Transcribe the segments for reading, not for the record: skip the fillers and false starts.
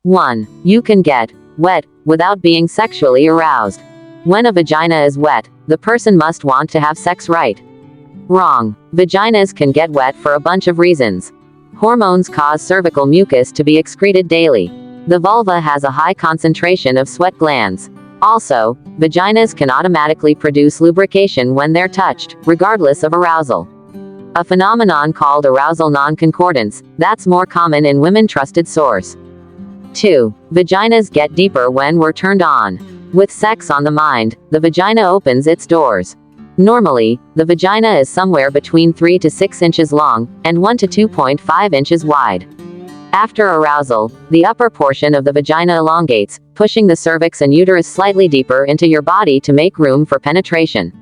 1. You can get wet without being sexually aroused. When a vagina is wet, the person must want to have sex, right? Wrong. Vaginas can get wet for a bunch of reasons. Hormones cause cervical mucus to be excreted daily. The vulva has a high concentration of sweat glands. Also, vaginas can automatically produce lubrication when they're touched, regardless of arousal. A phenomenon called arousal non-concordance, that's more common in women. Trusted source. 2. Vaginas get deeper when we're turned on. With sex on the mind, the vagina opens its doors. Normally, the vagina is somewhere between 3 to 6 inches long, and 1 to 2.5 inches wide. After arousal, the upper portion of the vagina elongates, pushing the cervix and uterus slightly deeper into your body to make room for penetration.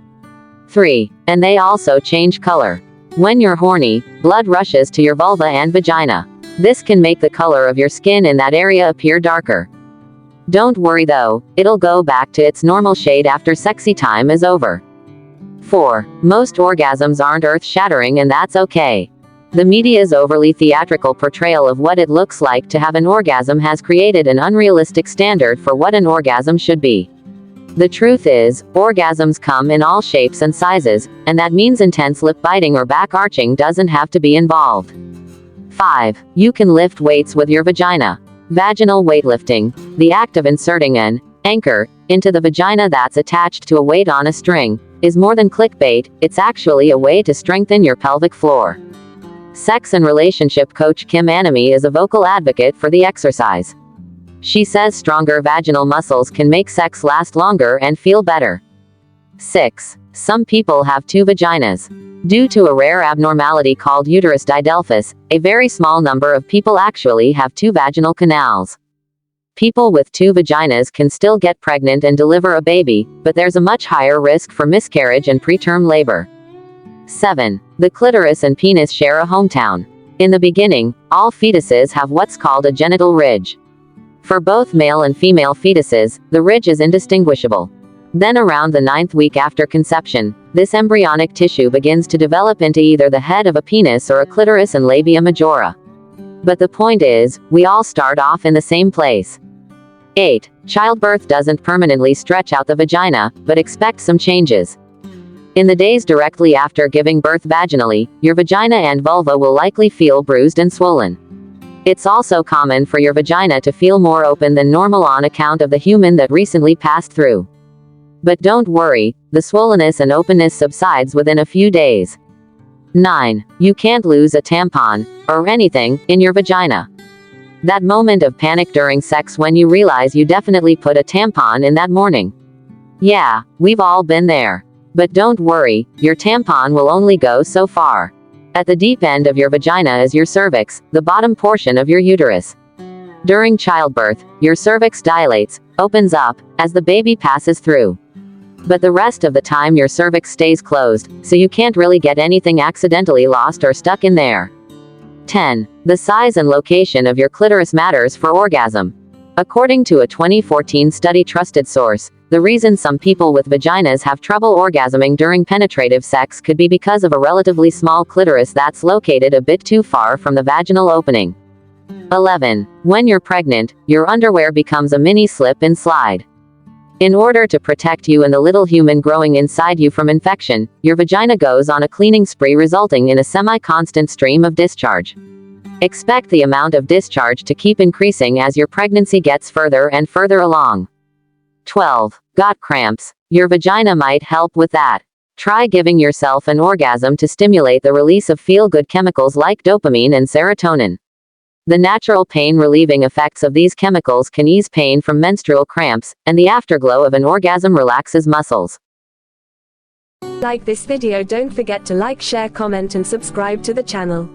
3. And they also change color. When you're horny, blood rushes to your vulva and vagina. This can make the color of your skin in that area appear darker. Don't worry though, it'll go back to its normal shade after sexy time is over. 4. Most orgasms aren't earth-shattering, and that's okay. The media's overly theatrical portrayal of what it looks like to have an orgasm has created an unrealistic standard for what an orgasm should be. The truth is, orgasms come in all shapes and sizes, and that means intense lip biting or back arching doesn't have to be involved. 5. You can lift weights with your vagina. Vaginal weightlifting, the act of inserting an anchor into the vagina that's attached to a weight on a string, is more than clickbait. It's actually a way to strengthen your pelvic floor. Sex and relationship coach Kim Anami is a vocal advocate for the exercise. She says stronger vaginal muscles can make sex last longer and feel better. 6. Some people have 2 vaginas. Due to a rare abnormality called uterus didelphys, a very small number of people actually have 2 vaginal canals. People with 2 vaginas can still get pregnant and deliver a baby, but there's a much higher risk for miscarriage and preterm labor. 7. The clitoris and penis share a hometown. In the beginning, all fetuses have what's called a genital ridge. For both male and female fetuses, the ridge is indistinguishable. Then around the 9th week after conception, this embryonic tissue begins to develop into either the head of a penis or a clitoris and labia majora. But the point is, we all start off in the same place. 8. Childbirth doesn't permanently stretch out the vagina, but expect some changes. In the days directly after giving birth vaginally, your vagina and vulva will likely feel bruised and swollen. It's also common for your vagina to feel more open than normal on account of the human that recently passed through. But don't worry, the swollenness and openness subsides within a few days. 9. You can't lose a tampon, or anything, in your vagina. That moment of panic during sex when you realize you definitely put a tampon in that morning. Yeah, we've all been there. But don't worry, your tampon will only go so far. At the deep end of your vagina is your cervix, the bottom portion of your uterus. During childbirth, your cervix dilates, opens up, as the baby passes through. But the rest of the time your cervix stays closed, so you can't really get anything accidentally lost or stuck in there. 10. The size and location of your clitoris matters for orgasm. According to a 2014 study. Trusted source, the reason some people with vaginas have trouble orgasming during penetrative sex could be because of a relatively small clitoris that's located a bit too far from the vaginal opening. 11. When you're pregnant, your underwear becomes a mini slip-and slide. In order to protect you and the little human growing inside you from infection, your vagina goes on a cleaning spree, resulting in a semi-constant stream of discharge. Expect the amount of discharge to keep increasing as your pregnancy gets further and further along. 12. Got cramps? Your vagina might help with that. Try giving yourself an orgasm to stimulate the release of feel-good chemicals like dopamine and serotonin. The natural pain-relieving effects of these chemicals can ease pain from menstrual cramps, and the afterglow of an orgasm relaxes muscles. Like this video, don't forget to like, share, comment and subscribe to the channel.